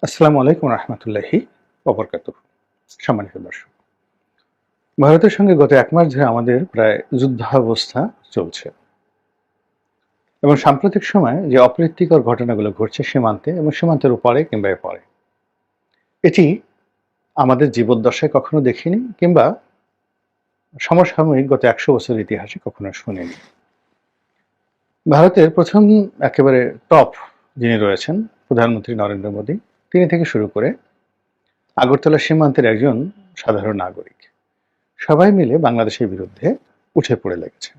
আসসালামু আলাইকুম রহমতুল্লাহি ওবরকাতুহ। সম্মানিত দর্শক, ভারতের সঙ্গে গত 1 মাস ধরে আমাদের প্রায় যুদ্ধাবস্থা চলছে এবং সাম্প্রতিক সময়ে যে অপ্রীতিকর ঘটনাগুলো ঘটছে সীমান্তে এবং সীমান্তের ওপারে কিংবা এপারে, এটি আমাদের জীবদ্দশায় কখনো দেখিনি কিংবা সমসাময়িক গত 100 বছরের ইতিহাসে কখনো শুনিনি। ভারতের প্রথম একেবারে টপ যিনি রয়েছেন প্রধানমন্ত্রী নরেন্দ্র মোদী, তিনি থেকে শুরু করে আগরতলা সীমান্তের একজন সাধারণ নাগরিক, সবাই মিলে বাংলাদেশের বিরুদ্ধে উঠে পড়ে লেগেছে।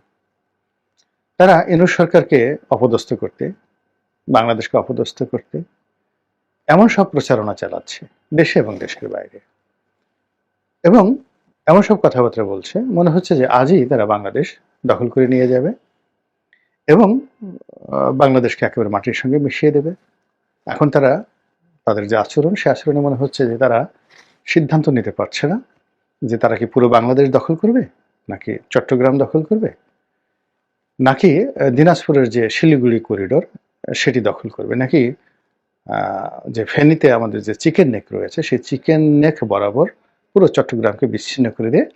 তারা ইউনূস সরকারকে অপদস্থ করতে, বাংলাদেশকে অপদস্থ করতে এমন সব প্রচারণা চালাচ্ছে দেশে এবং দেশের বাইরে, এবং এমন সব কথাবার্তা বলছে মনে হচ্ছে যে আজই তারা বাংলাদেশ দখল করে নিয়ে যাবে এবং বাংলাদেশকে একেবারে মাটির সঙ্গে মিশিয়ে দেবে। এখন তারা তাদের যে আচরণ, সে আচরণে মনে হচ্ছে যে তারা সিদ্ধান্ত নিতে পারছে না যে তারা কি পুরো বাংলাদেশ দখল করবে, নাকি চট্টগ্রাম দখল করবে, নাকি দিনাজপুরের যে শিলিগুড়ি করিডোর সেটি দখল করবে, নাকি যে ফেনীতে আমাদের যে চিকেন নেক রয়েছে সেই চিকেন নেক বরাবর পুরো চট্টগ্রামকে বিচ্ছিন্ন করে দিয়ে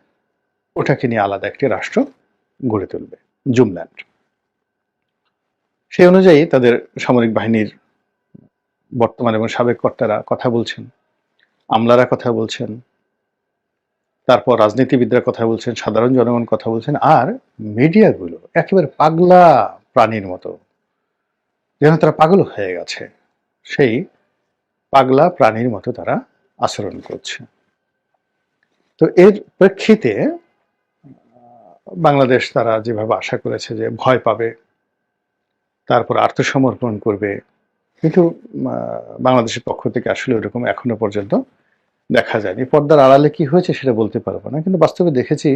ওটাকে নিয়ে আলাদা একটি রাষ্ট্র গড়ে তুলবে, জুমল্যান্ড। সেই অনুযায়ী তাদের সামরিক বাহিনীর বর্তমান এবং সাবেক কর্তারা কথা বলছেন, আমলারা কথা বলছেন, তারপর রাজনীতিবিদরা কথা বলছেন, সাধারণ জনগণ কথা বলছেন, আর মিডিয়াগুলো একেবারে পাগলা প্রাণীর মতো, যেন তারা পাগল হয়ে গেছে, সেই পাগলা প্রাণীর মতো তারা আচরণ করছে। তো এর প্রেক্ষিতে বাংলাদেশ তারা যেভাবে আশা করেছে যে ভয় পাবে, তারপর আত্মসমর্পণ করবে, কিন্তু বাংলাদেশের পক্ষ থেকে আসলে ওরকম এখনো পর্যন্ত দেখা যায়নি। পর্দার আড়ালে কি হয়েছে সেটা বলতে পারবো না, কিন্তু বাস্তবে দেখেছি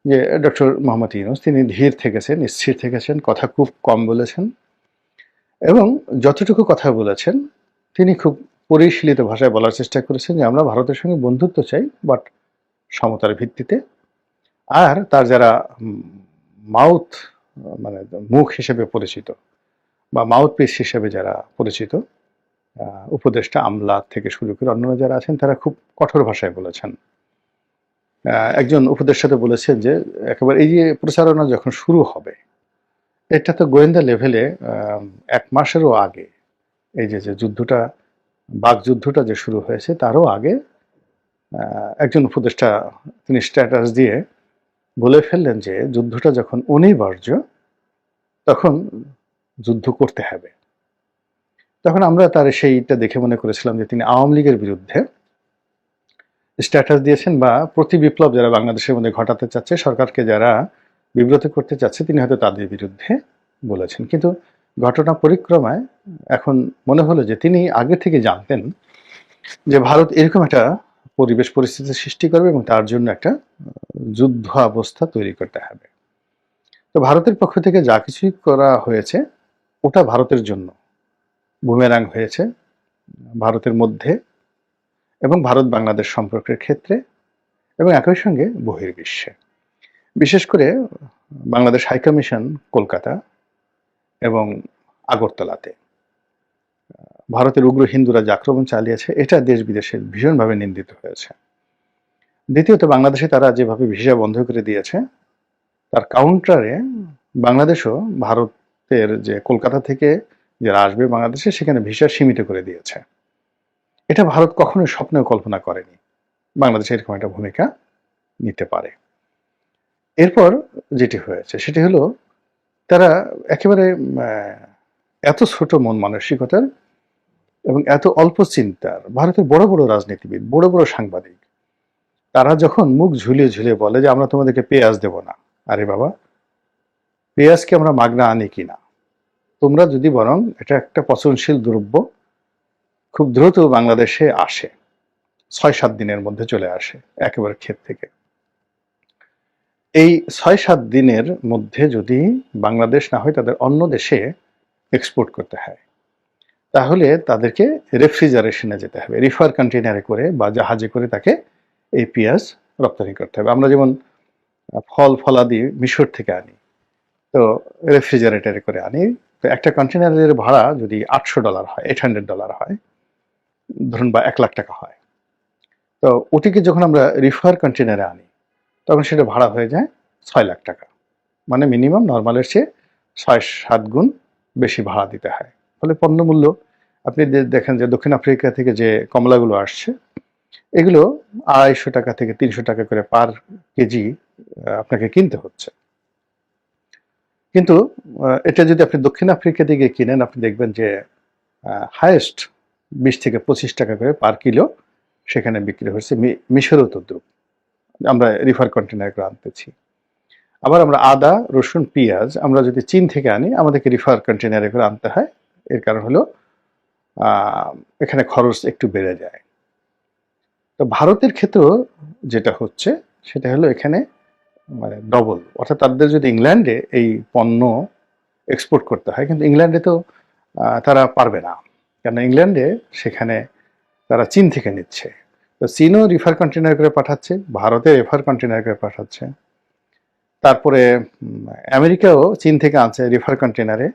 যে ডক্টর মোহাম্মদ ইউনূস তিনি ধীর থেকেছেন, স্থির থেকেছেন, কথা খুব কম বলেছেন এবং যতটুকু কথা বলেছেন তিনি খুব পরিশীলিত ভাষায় বলার চেষ্টা করেছেন যে আমরা ভারতের সঙ্গে বন্ধুত্ব চাই, বাট সমতার ভিত্তিতে। আর তার যারা মাউথ মানে মুখ হিসেবে পরিচিত বা মাউথ পিস হিসেবে যারা পরিচিত, উপদেষ্টা আমলা থেকে শুরু করে অন্যান্য যারা আছেন, তারা খুব কঠোর ভাষায় বলেছেন। একজন উপদেষ্টা তো বলেছেন যে একেবারে এই যে প্রচারণা যখন শুরু হবে, এটা তো গোয়েন্দা লেভেলে 1 মাসেরও আগে, এই যে যুদ্ধটা, বাকযুদ্ধটা যে শুরু হয়েছে তারও আগে একজন উপদেষ্টা তিনি স্ট্যাটাস দিয়ে বলে ফেললেন যে যুদ্ধটা যখন অনিবার্য তখন যুদ্ধ করতে হবে। তখন আমরা তার সেইটা দেখে মনে করেছিলাম যে তিনি আওয়ামী লীগের বিরুদ্ধে স্ট্যাটাস দিয়েছেন, বা প্রতি বিপ্লব যারা বাংলাদেশের মধ্যে ঘটাতে চাচ্ছে, সরকারকে যারা বিব্রত করতে চাচ্ছে, তিনি হয়তো তাদের বিরুদ্ধে বলেছেন। কিন্তু ঘটনা পরিক্রমায় এখন মনে হলো যে তিনি আগে থেকে জানতেন যে ভারত এরকম একটা পরিবেশ পরিস্থিতি সৃষ্টি করবে এবং তার জন্য একটা যুদ্ধ অবস্থা তৈরি করতে হবে। তো ভারতের পক্ষ থেকে যা কিছুই করা হয়েছে ওটা ভারতের জন্য বুমেরাং হয়েছে, ভারতের মধ্যে এবং ভারত বাংলাদেশ সম্পর্কের ক্ষেত্রে এবং একই সঙ্গে বহির্বিশ্বে। বিশেষ করে বাংলাদেশ হাইকমিশন কলকাতা এবং আগরতলাতে ভারতের উগ্র হিন্দুরা যে আক্রমণ চালিয়েছে, এটা দেশ বিদেশে ভীষণভাবে নিন্দিত হয়েছে। দ্বিতীয়ত, বাংলাদেশে তারা যেভাবে ভিসা বন্ধ করে দিয়েছে, তার কাউন্টারে বাংলাদেশও ভারতের যে কলকাতা থেকে যারা আসবে বাংলাদেশে, সেখানে ভিসা সীমিত করে দিয়েছে। এটা ভারত কখনোই স্বপ্নেও কল্পনা করেনি বাংলাদেশে এরকম একটা ভূমিকা নিতে পারে। এরপর যেটি হয়েছে সেটি হলো তারা একেবারে এত ছোট মন মানসিকতার এবং এত অল্প চিন্তার ভারতের বড় বড় রাজনীতিবিদ, বড় বড় সাংবাদিক, তারা যখন মুখ ঝুলিয়ে ঝুলিয়ে বলে যে আমরা তোমাদেরকে পেঁয়াজ দেব না, আরে বাবা, পেঁয়াজকে আমরা মাগনা আনি কিনা, তোমরা যদি বরং এটা একটা পচনশীল দ্রব্য, খুব দ্রুত বাংলাদেশে আসে, 6-7 দিনের মধ্যে চলে আসে একেবারে ক্ষেত থেকে। এই 6-7 দিনের মধ্যে যদি বাংলাদেশ না হয় তাদের অন্য দেশে এক্সপোর্ট করতে হয়, তাহলে তাদেরকে রেফ্রিজারেশনে যেতে হবে, রিফার কন্টেনারে করে বা জাহাজে করে তাকে এই পেঁয়াজ রপ্তানি করতে হবে। আমরা যেমন ফল ফলাদি মিশর থেকে আনি, তো রেফ্রিজারেটরে করে আনি, তো একটা কন্টেনারের ভাড়া যদি $800 হয়, $800 হয়, ধরুন বা 1,00,000 টাকা হয়। তো ওটিকে যখন আমরা রিফার কন্টেনারে আনি তখন সেটা ভাড়া হয়ে যায় 6,00,000 টাকা। মানে মিনিমাম নর্মালের চেয়ে 6-7 গুণ বেশি ভাড়া দিতে হয়। ফলে পণ্যমূল্য আপনি দেখেন যে দক্ষিণ আফ্রিকা থেকে যে কমলাগুলো আসছে এগুলো 250 টাকা থেকে 300 টাকা করে পার কেজি আপনাকে কিনতে হচ্ছে। কিন্তু এটা যদি আপনি দক্ষিণ আফ্রিকা থেকে কিনেন আপনি দেখবেন যে হায়েস্ট 20 থেকে 25 টাকা করে পার কিলো সেখানে বিক্রি হচ্ছে মিশরও তদ্রুপ। আমরা রিফার কন্টেনার করে আনতেছি। আবার আমরা আদা, রসুন, পেঁয়াজ আমরা যদি চীন থেকে আনি আমাদেরকে রিফার কন্টেনারে করে আনতে হয়। এর কারণ হলো এখানে খরচ একটু বেড়ে যায়। তো ভারতের ক্ষেত্রেও যেটা হচ্ছে সেটা হলো এখানে মানে ডবল, অর্থাৎ তাদের যদি ইংল্যান্ডে এই পণ্য এক্সপোর্ট করতে হয় কিন্তু ইংল্যান্ডে তো তারা পারবে না, কারণ ইংল্যান্ডে সেখানে তারা চীন থেকে নিচ্ছে। তো চীনও রিফার কন্টেনার করে পাঠাচ্ছে, ভারতে রিফার কন্টেনার করে পাঠাচ্ছে, তারপরে আমেরিকাও চীন থেকে আনছে রিফার কন্টেনারে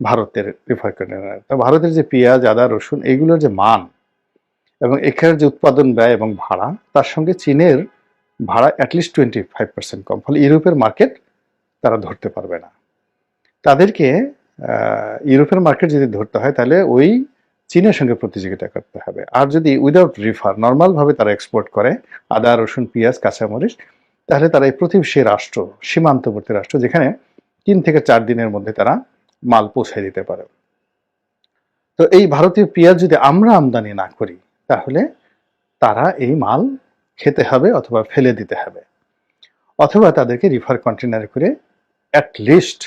ভারতের রিফার কন্টেনার। তো ভারতের যে পেঁয়াজ, আদা, রসুন এইগুলোর যে মান এবং এখানের যে উৎপাদন ব্যয় এবং ভাড়া তার সঙ্গে চীনের ভাড়া অ্যাটলিস্ট 25% কম। ফলে ইউরোপের মার্কেট তারা ধরতে পারবে না। তাদেরকে ইউরোপের মার্কেট যদি ধরতে হয় তাহলে ওই চীনের সঙ্গে প্রতিযোগিতা করতে হবে। আর যদি উইদাউট রিফার নর্মালভাবে তারা এক্সপোর্ট করে আদা, রসুন, পেঁয়াজ, কাঁচামরিচ, তাহলে তারা এই প্রতিবেশী রাষ্ট্র, সীমান্তবর্তী রাষ্ট্র যেখানে 3 থেকে 4 দিনের মধ্যে তারা মাল পৌঁছে দিতে পারে। তো এই ভারতীয় পেঁয়াজ যদি আমরা আমদানি না করি তাহলে তারা এই মাল খেতে হবে অথবা ফেলে দিতে হবে, অথবা তাদেরকে রিফার কন্টেনারে করে অ্যাটলিস্ট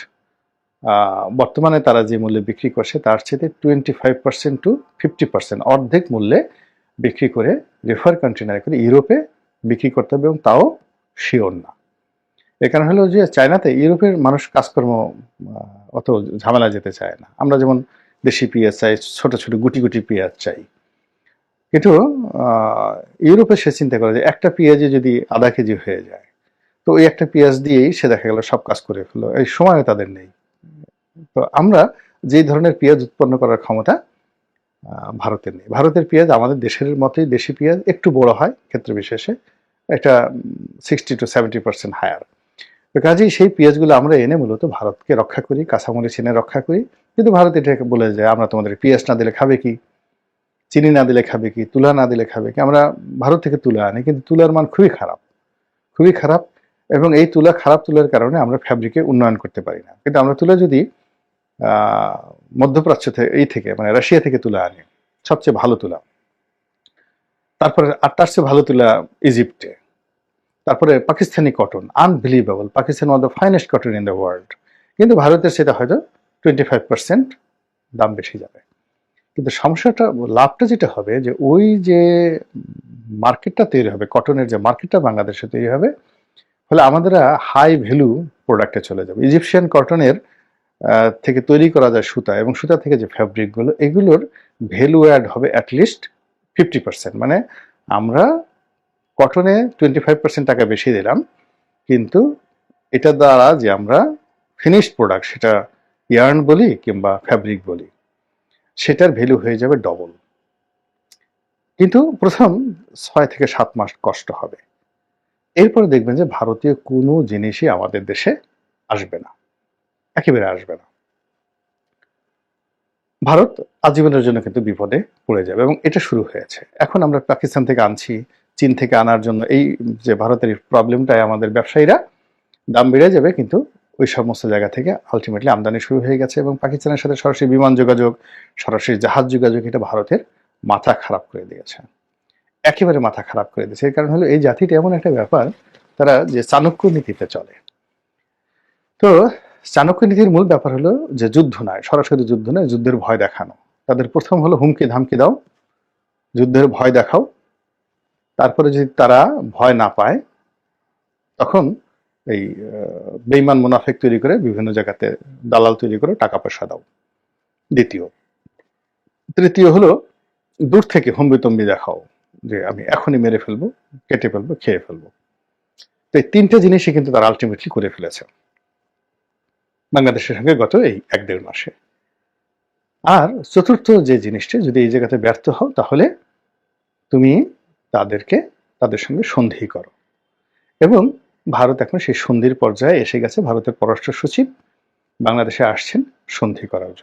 বর্তমানে তারা যে মূল্যে বিক্রি করছে তার চেয়ে 25% টু 50% অর্ধেক মূল্যে বিক্রি করে রিফার কন্টেনারে করে ইউরোপে বিক্রি করতে হবে, এবং তাও শিওর না। এ কারণ হলো যে চায়নাতে ইউরোপের মানুষ কাজকর্ম অত ঝামেলা যেতে চায় না। আমরা যেমন দেশি পেঁয়াজ চাই, ছোট ছোট গুটি গুটি পেঁয়াজ চাই, কিন্তু ইউরোপে সে চিন্তা করে যে একটা পেঁয়াজে যদি আধা কেজি হয়ে যায় তো ওই একটা পেঁয়াজ দিয়েই সে দেখা গেল সব কাজ করে ফেললো, এই সময় তাদের নেই। তো আমরা যে ধরনের পেঁয়াজ উৎপন্ন করার ক্ষমতা ভারতের নেই। ভারতের পেঁয়াজ আমাদের দেশের মতোই দেশি পেঁয়াজ, একটু বড় হয় ক্ষেত্র বিশেষে, এটা 60-70% হায়ার। তো কাজেই সেই পেঁয়াজগুলো আমরা এনে মূলত ভারতকে রক্ষা করি, কাঁচামরিচ এনে রক্ষা করি। কিন্তু ভারত এটাকে বলে যে আমরা তোমাদের পেঁয়াজ না দিলে খাবে কি, চিনি না দিলে খাবে কি, তুলা না দিলে খাবে কি। আমরা ভারত থেকে তুলা আনি কিন্তু তুলার মান খুবই খারাপ, খুবই খারাপ, এবং এই তুলা, খারাপ তুলার কারণে আমরা ফ্যাব্রিকে উন্নয়ন করতে পারি না। কিন্তু আমরা তুলা যদি মধ্যপ্রাচ্য থেকে মানে রাশিয়া থেকে তুলা আনি, সবচেয়ে ভালো তুলা, তারপরে তার চেয়ে ভালো তুলা ইজিপ্টে, তারপরে Pakistani cotton, unbelievable, Pakistan one the finest cotton in the world, কিন্তু ভারতের সেটা হয়তো 25% দাম বেশি যাবে। কিন্তু সমস্যাটা, লাভটা যেটা হবে যে ওই যে মার্কেটটা তৈরি হবে, কটনের যে মার্কেটটা বাংলাদেশে তৈরি হবে, ফলে আমাদের হাই ভ্যালু প্রোডাক্টে চলে যাবে। ইজিপশিয়ান কটনের থেকে তৈরি করা যায় সুতা, এবং সুতা থেকে যে ফ্যাব্রিকগুলো এগুলোর ভ্যালু অ্যাড হবে অ্যাটলিস্ট 50%। মানে আমরা কটনে 25% টাকা বেশি দিলাম, কিন্তু এটা দ্বারা যে আমরা ফিনিশড প্রোডাক্ট, সেটা ইয়ার্ন বলি কিংবা ফ্যাব্রিক বলি, সেটার ভ্যালু হয়ে যাবে ডবল। কিন্তু প্রথম 6 থেকে 7 মাস কষ্ট হবে, এরপরে দেখবেন যে ভারতীয় কোনো জিনিসই আমাদের দেশে আসবে না, একেবারে আসবে না। ভারত আজীবনের জন্য কিন্তু বিপদে পড়ে যাবে, এবং এটা শুরু হয়েছে। এখন আমরা পাকিস্তান থেকে আনছি, চীন থেকে আনার জন্য এই যে ভারতের প্রবলেমটাই আমাদের ব্যবসায়ীরা দাম বেড়ে যাবে, কিন্তু ওই সমস্ত জায়গা থেকে আলটিমেটলি আমদানি শুরু হয়ে গেছে, এবং পাকিস্তানের সাথে সরাসরি বিমান যোগাযোগ, সরাসরি জাহাজ যোগাযোগ, এটা ভারতের মাথা খারাপ করে দিয়েছে, একেবারে মাথা খারাপ করে দিয়েছে। এর কারণ হলো এই জাতিটা এমন একটা ব্যাপার, তারা যে চাণক্য নীতিতে চলে। তো চাণক্য নীতির মূল ব্যাপার হলো যে যুদ্ধ নয়, সরাসরি যুদ্ধ নয়, যুদ্ধের ভয় দেখানো। তাদের প্রথম হলো হুমকি ধামকি দাও, যুদ্ধের ভয় দেখাও, তারপরে যদি তারা ভয় না পায় তখন এই বেইমান মুনাফেক তৈরি করে বিভিন্ন জায়গাতে দালাল তৈরি করে টাকা পয়সা দাও। দ্বিতীয়, তৃতীয় হলো দূর থেকে হম্বিতম্বি দেখাও, যে আমি এখনই মেরে ফেলবো, কেটে ফেলবো, খেয়ে ফেলবো। তো এই তিনটে জিনিসই কিন্তু তারা আলটিমেটলি করে ফেলেছে বাংলাদেশের সঙ্গে গত এই 1-1.5 মাসে। আর চতুর্থ যে জিনিসটা, যদি এই জায়গাতে ব্যর্থ হও তাহলে তুমি তাদের সঙ্গে সন্ধি করো। এবং ভারত এখন সেই সন্ধির পর্যায়ে এসে গেছে। ভারতের পররাষ্ট্র সচিব বাংলাদেশে আসছেন সন্ধি করার জন্য।